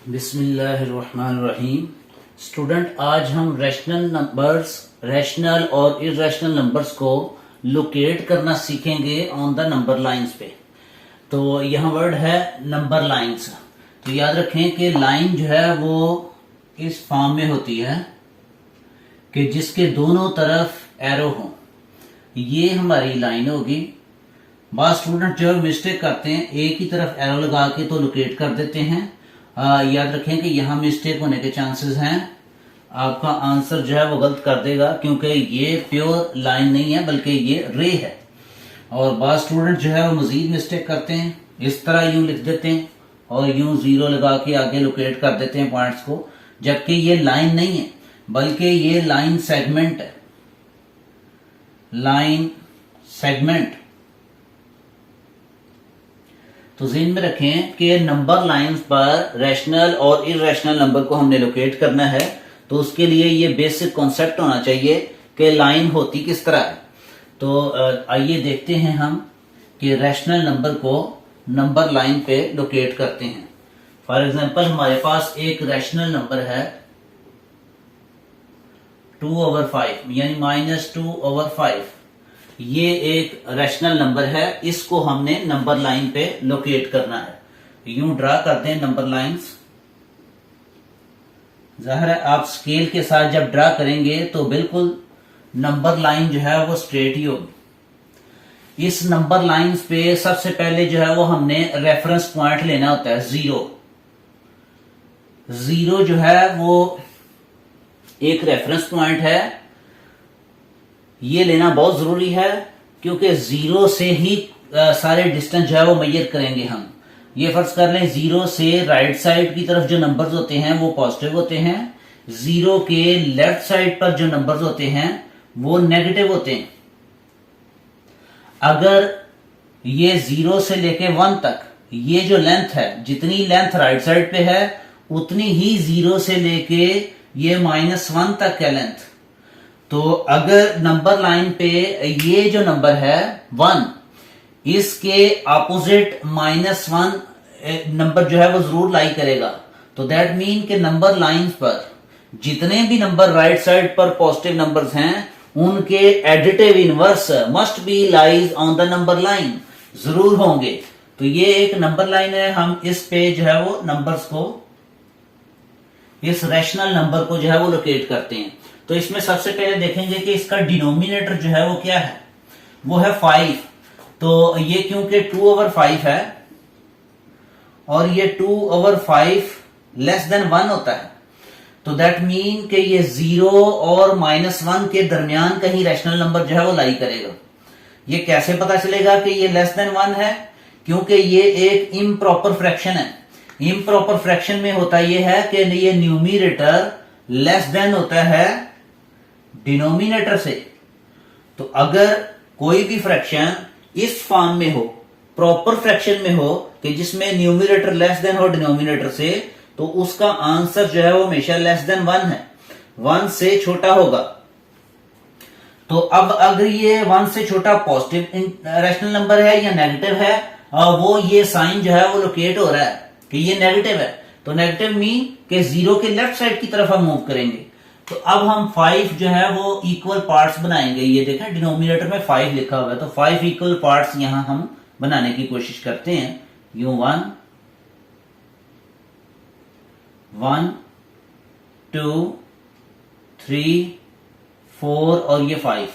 बिस्मिल्लाहिर्रहमानिर्रहीम। स्टूडेंट, आज हम रैशनल और इर्रेशनल नंबर्स को लोकेट करना सीखेंगे ऑन द नंबर लाइंस पे। तो यहाँ वर्ड है नंबर लाइंस। तो याद रखें कि लाइन जो है वो इस फॉर्म में होती है कि जिसके दोनों तरफ एरो हो। ये हमारी लाइन होगी। बाद स्टूडेंट जो मिस्टेक करते हैं एक ही तरफ एरो लगा के तो लोकेट कर देते हैं। याद रखें कि यहाँ मिस्टेक होने के चांसेस हैं। आपका आंसर जो है वो गलत कर देगा क्योंकि ये प्योर लाइन नहीं है बल्कि ये रे है। और बाद स्टूडेंट जो है वो मजीद मिस्टेक करते हैं, इस तरह यूं लिख देते हैं और यूं जीरो लगा के आगे लोकेट कर देते हैं पॉइंट्स को, जबकि ये लाइन नहीं है बल्कि ये लाइन सेगमेंट है। Line segment. तो ज़हन में रखें कि नंबर लाइंस पर रैशनल और इर्रेशनल नंबर को हमने लोकेट करना है। तो उसके लिए ये बेसिक कॉन्सेप्ट होना चाहिए कि लाइन होती किस तरह है। तो आइए देखते हैं हम कि रैशनल नंबर को नंबर लाइन पे लोकेट करते हैं। फॉर एग्जांपल हमारे पास एक रैशनल नंबर है 2/5 यानी -2/5। ये एक रैशनल नंबर है, इसको हमने नंबर लाइन पे लोकेट करना है। यूं ड्रा करते हैं नंबर लाइंस। जाहिर है आप स्केल के साथ जब ड्रा करेंगे तो बिल्कुल नंबर लाइन जो है वो स्ट्रेट ही होगी। इस नंबर लाइंस पे सबसे पहले जो है वो हमने रेफरेंस पॉइंट लेना होता है जीरो। जीरो जो है वो एक रेफरेंस पॉइंट है। ये लेना बहुत जरूरी है क्योंकि जीरो से ही सारे डिस्टेंस जो है वो मेजर करेंगे हम। ये फर्ज कर लें जीरो से राइट साइड की तरफ जो नंबर्स होते हैं वो पॉजिटिव होते हैं, जीरो के लेफ्ट साइड पर जो नंबर्स होते हैं वो नेगेटिव होते हैं। अगर ये जीरो से लेके 1 तक ये जो लेंथ है, जितनी लेंथ राइट साइड पे है उतनी ही जीरो से लेके ये -1 तक है लेंथ। तो अगर नंबर लाइन पे ये जो नंबर है 1, इसके ऑपोजिट -1 नंबर जो है वो जरूर लाई करेगा। तो दैट मीन के नंबर लाइंस पर जितने भी नंबर राइट साइड पर पॉजिटिव नंबर्स हैं उनके additive inverse must be lies on the number line, जरूर होंगे। तो ये एक नंबर लाइन है। हम इस पे जो है वो नंबर्स को, इस रैशनल नंबर को जो है वो लोकेट करते हैं। तो इसमें सबसे पहले देखेंगे कि इसका डिनोमिनेटर जो है वो क्या है, वो है 5। तो ये क्योंकि 2/5 है और ये 2/5 लेस देन 1 होता है, तो दैट मीन कि ये 0 और -1 के दरमियान कहीं रैशनल नंबर जो है वो लाई करेगा। ये कैसे पता चलेगा कि ये लेस देन 1 है? क्योंकि ये एक इम्प्रॉपर फ्रैक्शन है। इम्प्रॉपर फ्रैक्शन में होता यह है कि ये न्यूमरेटर लेस देन होता है डिनोमिनेटर से। तो अगर कोई भी फ्रैक्शन इस फॉर्म में हो, प्रॉपर फ्रैक्शन में हो कि जिसमें न्यूमरेटर लेस देन हो डिनोमिनेटर से, तो उसका आंसर जो है वो हमेशा लेस देन 1 है, 1 से छोटा होगा। तो अब अगर ये 1 से छोटा पॉजिटिव रैशनल नंबर है या नेगेटिव है, वो ये साइन जो है वो लोकेट हो रहा है कि ये नेगेटिव है। तो नेगेटिव मीन कि जीरो के लेफ्ट साइड की तरफ हम मूव करेंगे। तो अब हम 5 जो है वो इक्वल पार्ट्स बनाएंगे। ये देखें डिनोमिनेटर में 5 लिखा हुआ है, तो 5 इक्वल पार्ट्स यहां हम बनाने की कोशिश करते हैं। यूं 1 1 2 3 4 और ये 5।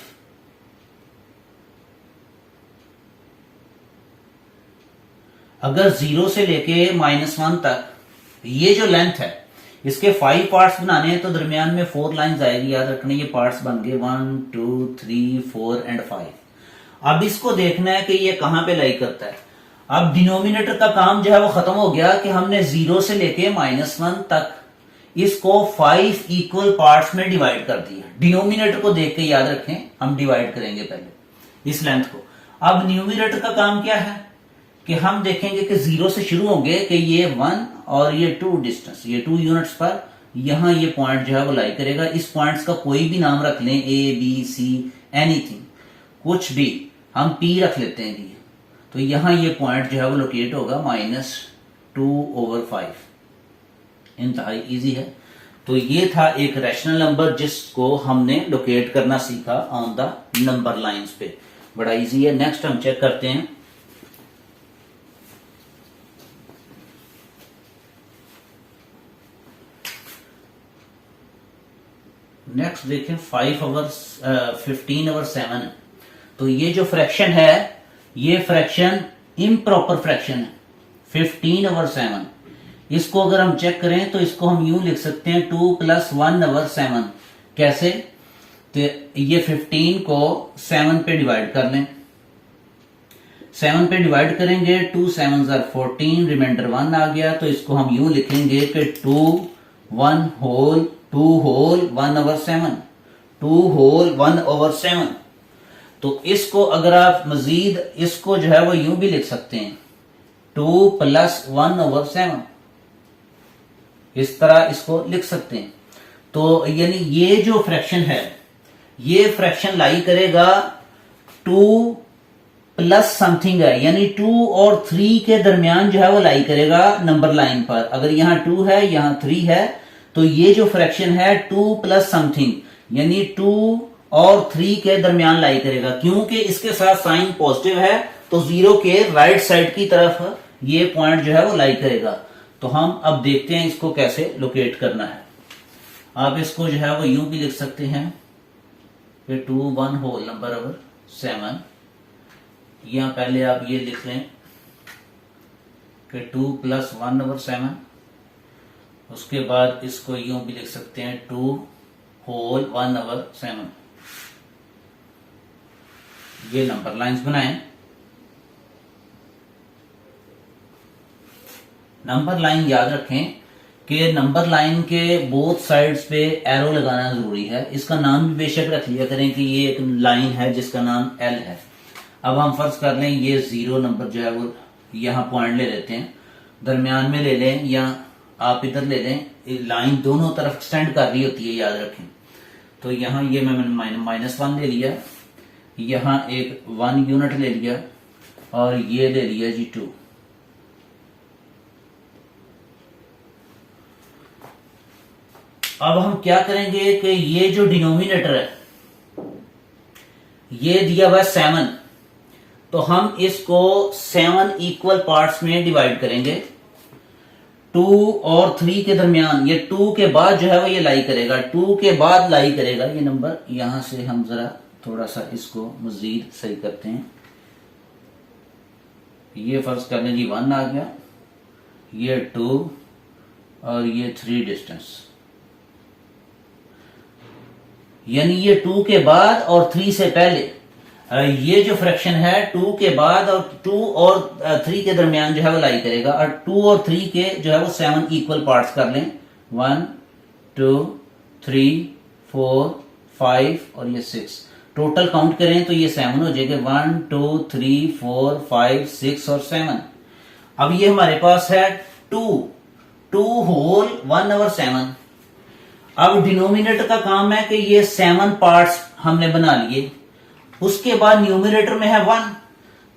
अगर 0 से लेके -1 तक ये जो लेंथ है इसके 5 पार्ट्स बनाने हैं तो दरमियान में 4 लाइंस आएगी। याद रखना ये पार्ट्स बन गए 1 2 3 4 एंड 5। अब इसको देखना है कि ये कहां पे लाई करता है। अब डिनोमिनेटर का काम जो है वो खत्म हो गया कि हमने 0 से लेके -1 तक इसको 5 इक्वल पार्ट्स में डिवाइड कर दिया। डिनोमिनेटर को देख के याद रखें हम डिवाइड करेंगे पहले इस लेंथ को। अब न्यूमरेटर का काम क्या है कि हम देखेंगे कि 0 से शुरू होंगे कि ये 1 और ये 2 डिस्टेंस, ये 2 यूनिट्स पर यहां ये पॉइंट जो है वो लाई करेगा। इस पॉइंट्स का कोई भी नाम रख लें, ए बी सी एनीथिंग, कुछ भी, हम पी रख लेते हैं भी। तो यहां ये पॉइंट जो है वो लोकेट होगा -2/5। इंतहाई इजी है। तो ये था एक रैशनल नंबर जिसको हमने लोकेट करना सीखा ऑन द नंबर लाइंस पे, बड़ा इजी है। नेक्स्ट हम चेक करते हैं। नेक्स्ट देखें 15/7। तो ये जो फ्रैक्शन है ये फ्रैक्शन इम्प्रॉपर फ्रैक्शन है 15/7। इसको अगर हम चेक करें तो इसको हम यूं लिख सकते हैं 2 + 1/7। कैसे? तो ये 15 को 7 पे डिवाइड कर लें। 7 पे डिवाइड करेंगे, 2 7 are 14, रिमाइंडर 1 आ गया। तो इसको हम यूं लिखेंगे कि 2 होल 1/7, 2 होल 1/7। तो इसको अगर आप मजीद इसको जो है वो यूं भी लिख सकते हैं 2 + 1/7, इस तरह इसको लिख सकते हैं। तो यानी ये जो फ्रैक्शन है ये फ्रैक्शन लाई करेगा 2 प्लस समथिंग है, यानी 2 और 3 के दरमियान जो है वो लाई करेगा नंबर लाइन पर। अगर यहां 2 है यहां 3 है तो ये जो फ्रैक्शन है 2 प्लस समथिंग यानी 2 और 3 के दरमियान लाई करेगा। क्योंकि इसके साथ साइन पॉजिटिव है तो 0 के राइट साइड की तरफ ये पॉइंट जो है वो लाई करेगा। तो हम अब देखते हैं इसको कैसे लोकेट करना है। आप इसको जो है वो यूं भी लिख सकते हैं कि 2 1 होल नंबर 7। यहां पहले आप ये लिख लें कि 2 + 1/7। उसके बाद इसको यूं भी लिख सकते हैं 2 होल 1/7। ये नंबर लाइंस बनाएं। नंबर लाइन याद रखें कि नंबर लाइन के बोथ साइड्स पे एरो लगाना जरूरी है। इसका नाम भी बेशक रख लिया करें कि ये एक लाइन है जिसका नाम एल है। अब हम फर्ज कर लें ये 0 नंबर जो है वो यहां पॉइंट ले लेते हैं, दरमियान में ले लें या आप इधर ले लें। लाइन दोनों तरफ एक्सटेंड कर रही होती है, याद रखें। तो यहां ये मैंने -1 ले लिया, यहां एक 1 यूनिट ले लिया और ये ले लिया जी 2। अब हम क्या करेंगे कि ये जो डिनोमिनेटर है ये दिया हुआ है 7, तो हम इसको 7 इक्वल पार्ट्स में डिवाइड करेंगे। 2 और 3 के दरमियान ये 2 के बाद जो है वो ये लाई करेगा, 2 के बाद लाई करेगा ये नंबर। यहां से हम जरा थोड़ा सा इसको मजीद सही करते हैं। ये फर्ज कर लें जी 1 आ गया, ये 2 और ये 3 डिस्टेंस, यानी ये 2 के बाद और 3 से पहले ये जो फ्रैक्शन है 2 के बाद और 2 और 3 के दरमियान जो है वो लाई करेगा। और 2 और 3 के जो है वो 7 इक्वल पार्ट्स कर लें, 1 2 3 4 5 और ये 6। टोटल काउंट करें तो ये 7 हो जाएगा, 1 2 3 4 5 6 और 7। अब ये हमारे पास है 2 होल 1/7। अब डिनोमिनेटर का काम है कि ये 7 पार्ट्स हमने बना लिए, उसके बाद न्यूमिनेटर में है 1,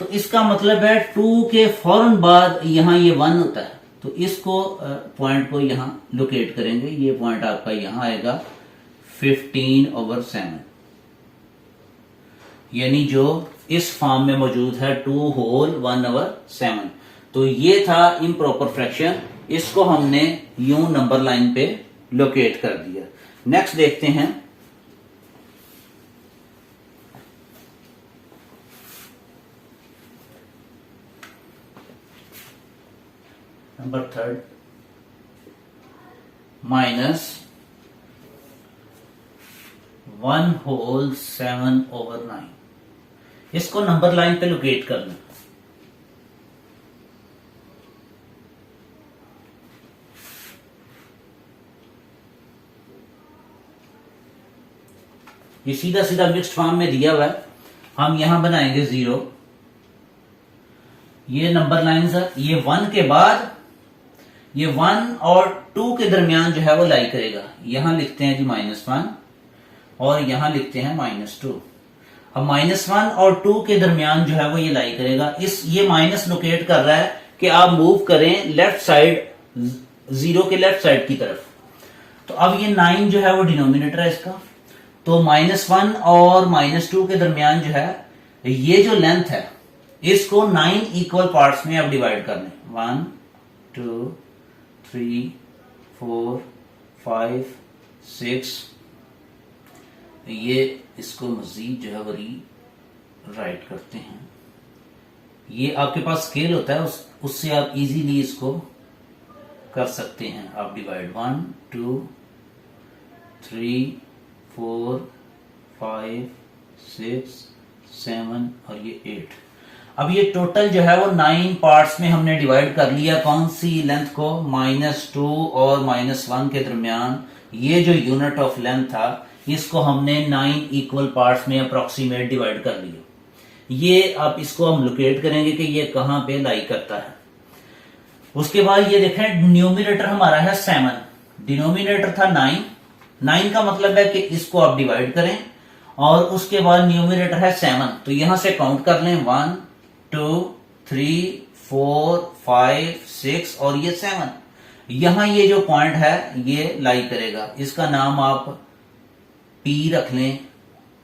तो इसका मतलब है 2 के फौरन बाद यहां ये 1 होता है। तो इसको पॉइंट को यहां लोकेट करेंगे। ये पॉइंट आपका यहां आएगा 15/7, यानी जो इस फॉर्म में मौजूद है 2 होल 1/7। तो ये था इम्प्रॉपर फ्रैक्शन, इसको हमने यूं नंबर लाइन पे लोकेट कर दिया। नेक्स्ट देखते हैं नंबर 3 -1 होल 7/9। इसको नंबर लाइन पे लोकेट करना। ये सीधा सीधा मिक्स्ड फॉर्म में दिया हुआ है, हम यहां बनाएंगे 0। ये नंबर लाइंस है, ये 1 के बाद ये 1 और 2 के दरमियान जो है वो लाई करेगा। यहां लिखते हैं जी -1 और यहां लिखते हैं -2। अब -1 और 2 के दरमियान जो है वो ये लाई करेगा। ये माइनस लोकेट कर रहा है कि आप मूव करें लेफ्ट साइड जीरो के लेफ्ट साइड की तरफ। तो अब ये 9 जो है वो डिनोमिनेटर है इसका, तो -1 और -2 के दरमियान जो है ये जो लेंथ है इसको 9 इक्वल पार्ट्स में अब डिवाइड करने, 1 2 3 4 5 6, ये इसको मजीद जो है वो राइट करते हैं। ये आपके पास स्केल होता है, उससे आप इजीली इसको कर सकते हैं। आप डिवाइड 1 2 3 4 5 6 7 और ये 8। अब ये टोटल जो है वो 9 पार्ट्स में हमने डिवाइड कर लिया। कौन सी लेंथ को? -2 और -1 के दरमियान ये जो यूनिट ऑफ लेंथ था इसको हमने 9 इक्वल पार्ट्स में अप्रोक्सीमेट डिवाइड कर लिया। ये आप इसको हम लोकेट करेंगे कि ये कहां पे लाई करता है। उसके बाद ये देखें, न्यूमिनेटर हमारा है 7, डिनोमिनेटर था 9। 9 का मतलब है कि इसको आप डिवाइड करें और उसके बाद न्यूमिनेटर है 7, तो यहां से काउंट कर लें 1 2 3 4 5 6 और ये 7। यहां ये जो पॉइंट है ये लाई करेगा। इसका नाम आप P रख लें,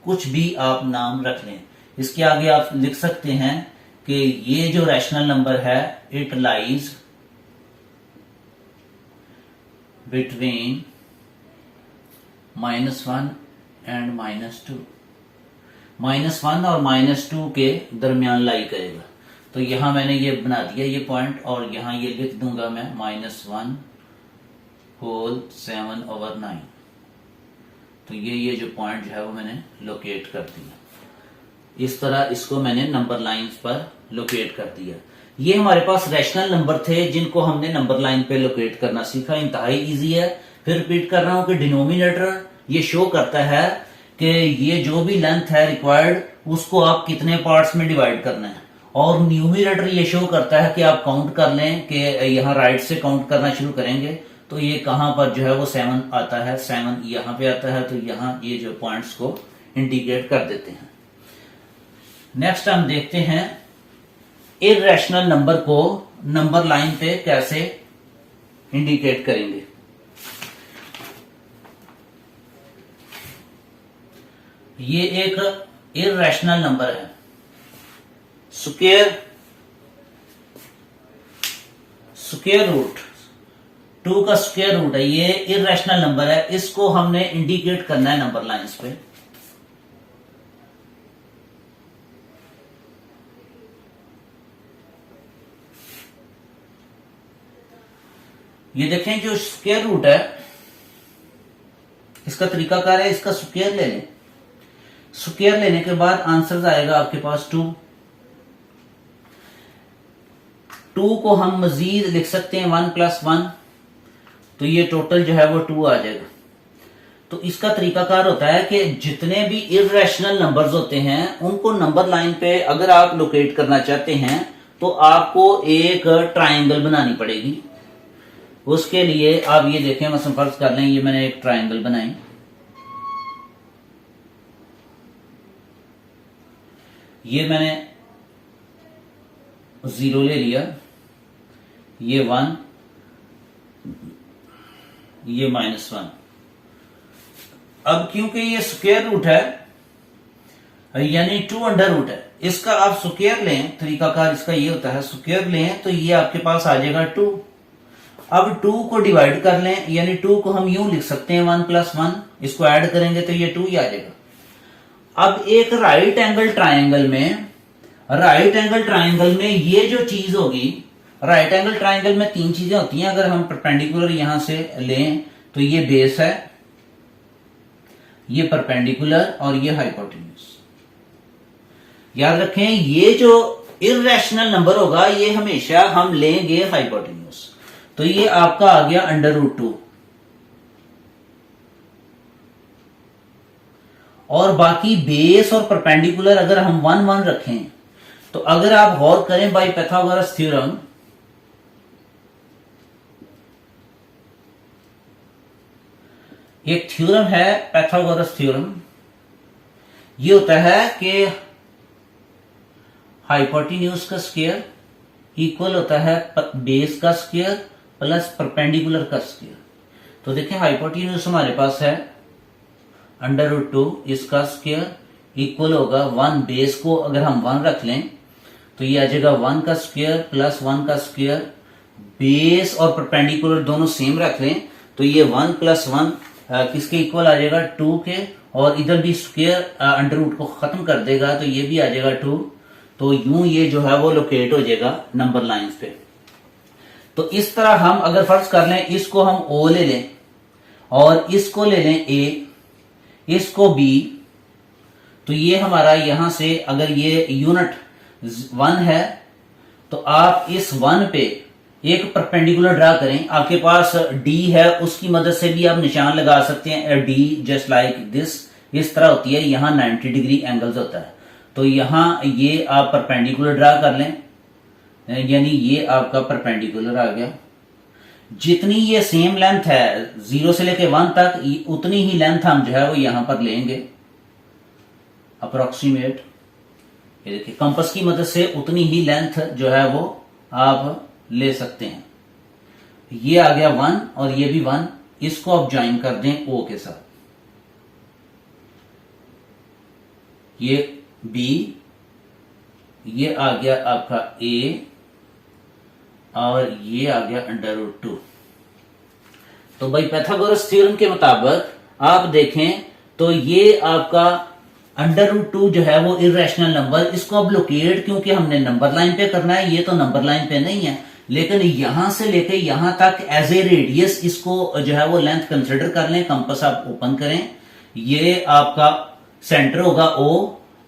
कुछ भी आप नाम रख लें। इसके आगे आप लिख सकते हैं कि ये जो रैशनल नंबर है इट लाइज बिटवीन -1 एंड -2। -1 और -2 के दरमियान लाई करेगा। तो यहां मैंने ये बना दिया ये पॉइंट, और यहां ये लिख दूंगा मैं -1 होल 7/9। तो ये जो पॉइंट जो है वो मैंने लोकेट कर दिया। इस तरह इसको मैंने नंबर लाइंस पर लोकेट कर दिया। ये हमारे पास रैशनल नंबर थे जिनको हमने नंबर लाइन पे लोकेट करना सीखा। इंतहाई इजी है। फिर रिपीट कर रहा हूं कि डिनोमिनेटर ये शो करता है कि ये जो भी लेंथ है रिक्वायर्ड उसको आप कितने पार्ट्स में डिवाइड करना है, और न्यूमिनेटर ये शो करता है कि आप काउंट कर लें कि यहाँ राइट से काउंट करना शुरू करेंगे तो ये कहां पर जो है वो 7 आता है, 7 यहां पे आता है। तो यहां ये जो पॉइंट्स को इंडिकेट कर देते हैं। नेक्स्ट हम देखते हैं इररेशनल नंबर को नंबर लाइन पे कैसे इंडिकेट करेंगे। ये एक इररेशनल नंबर है, स्क्वायर रूट 2 का स्क्वायर रूट है। ये इररेशनल नंबर है, इसको हमने इंडिकेट करना है नंबर लाइंस पे। ये देखें जो स्क्वायर रूट है इसका तरीकाकार है, इसका स्क्वायर ले लें। स्क्वायर लेने के बाद आंसर आएगा आपके पास 2। 2 को हम मजीद लिख सकते हैं 1 + 1, तो ये टोटल जो है वो 2 आ जाएगा। तो इसका तरीकाकार होता है कि जितने भी इररेशनल नंबर्स होते हैं उनको नंबर लाइन पे अगर आप लोकेट करना चाहते हैं तो आपको एक ट्राइंगल बनानी पड़ेगी। उसके लिए आप ये देखें, मसलन फर्ज कर लें ये मैंने एक ट्राइंगल बनाई। ये मैंने 0 ले लिया, ये 1, ये -1। अब क्योंकि ये स्क्वायर रूट है यानी 2 अंडर रूट है, इसका आप स्क्वायर लें, तरीकाकार इसका ये होता है स्क्वायर लें तो ये आपके पास आ जाएगा 2। अब 2 को डिवाइड कर लें, यानी 2 को हम यूं लिख सकते हैं 1 + 1, इसको ऐड करेंगे तो ये 2 ही आ जाएगा। अब एक राइट एंगल ट्राइंगल में ये जो चीज होगी, राइट एंगल ट्राइंगल में 3 चीजें होती हैं। अगर हम परपेंडिकुलर यहां से लें तो ये बेस है, ये परपेंडिकुलर और ये हाइपोटेन्यूज। याद रखें ये जो इररेशनल नंबर होगा ये हमेशा हम लेंगे हाइपोटेन्यूज। तो ये आपका आ गया √2। और बाकी बेस और परपेंडिकुलर अगर हम 1 1 रखें तो अगर आप गौर करें बाय पाइथागोरस थ्योरम, एक थ्योरम है पाइथागोरस थ्योरम। ये होता है कि हाइपोटेन्यूज का स्क्वायर इक्वल होता है बेस का स्क्वायर प्लस परपेंडिकुलर का स्क्वायर। तो देखें हाइपोटेन्यूज हमारे पास है √2, इसका स्क्वायर इक्वल होगा 1, बेस को अगर हम 1 रख लें तो ये आ जाएगा 1 का स्क्वायर प्लस 1 का स्क्वायर, बेस और परपेंडिकुलर दोनों सेम रख लें तो ये 1 + 1 किसके इक्वल आ जाएगा 2 के, और इधर भी स्क्वायर √2 को खत्म कर देगा तो ये भी आ जाएगा 2। तो यूं ये जो है वो लोकेट हो जाएगा नंबर लाइंस पे। तो इस तरह हम अगर फर्ज कर लें इसको हम O ले लें और इसको ले लें A, इसको B, तो ये हमारा यहां से अगर ये यूनिट 1 है तो आप इस 1 पे एक परपेंडिकुलर ड्रा करें। आपके पास D है, उसकी मदद से भी आप निशान लगा सकते हैं। D जस्ट लाइक दिस, इस तरह होती है, यहां 90 डिग्री एंगल्स होता है। तो यहां ये आप परपेंडिकुलर ड्रा कर लें, यानी ये आपका परपेंडिकुलर आ गया। जितनी ये सेम लेंथ है 0 से लेके 1 तक, उतनी ही लेंथ हम जो है वो यहां पर लेंगे अप्रोक्सीमेट। ये देखिए कंपास की मदद से उतनी ही लेंथ जो है वो आप ले सकते हैं। ये आ गया 1 और ये भी 1, इसको आप ज्वाइन कर दें O के साथ। ये B, ये आ गया आपका A और ये आ गया √2। तो भाई पाइथागोरस थ्योरम के मुताबिक आप देखें तो ये आपका √2 जो है वो इरेशनल नंबर, इसको अब लोकेट क्योंकि हमने नंबर लाइन पे करना है, ये तो नंबर लाइन पे नहीं है, लेकिन यहां से लेके यहां तक एज ए रेडियस इसको जो है वो लेंथ कंसिडर कर लें। कंपास आप ओपन करें, ये आपका सेंटर होगा O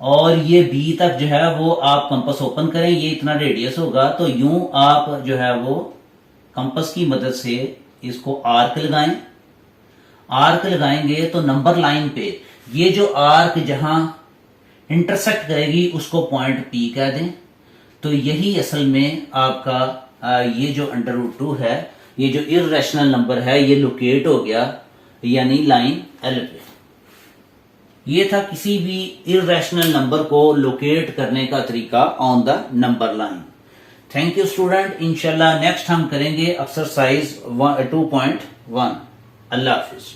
और ये B तक जो है वो आप कंपास ओपन करें, ये इतना रेडियस होगा। तो यूं आप जो है वो कंपास की मदद से इसको आर्क लगाएं। आर्क लगाएंगे तो नंबर लाइन पे ये जो आर्क जहां इंटरसेक्ट करेगी उसको पॉइंट P कह दें। तो यही असल में आपका ये जो √2 है, ये जो इरेशनल नंबर है, ये लोकेट हो गया यानी लाइन L पे। ये था किसी भी इरेशनल नंबर को लोकेट करने का तरीका on the number line. Thank you student. इंशाल्लाह नेक्स्ट हम करेंगे एक्सरसाइज 2.1। अल्लाह हाफिज।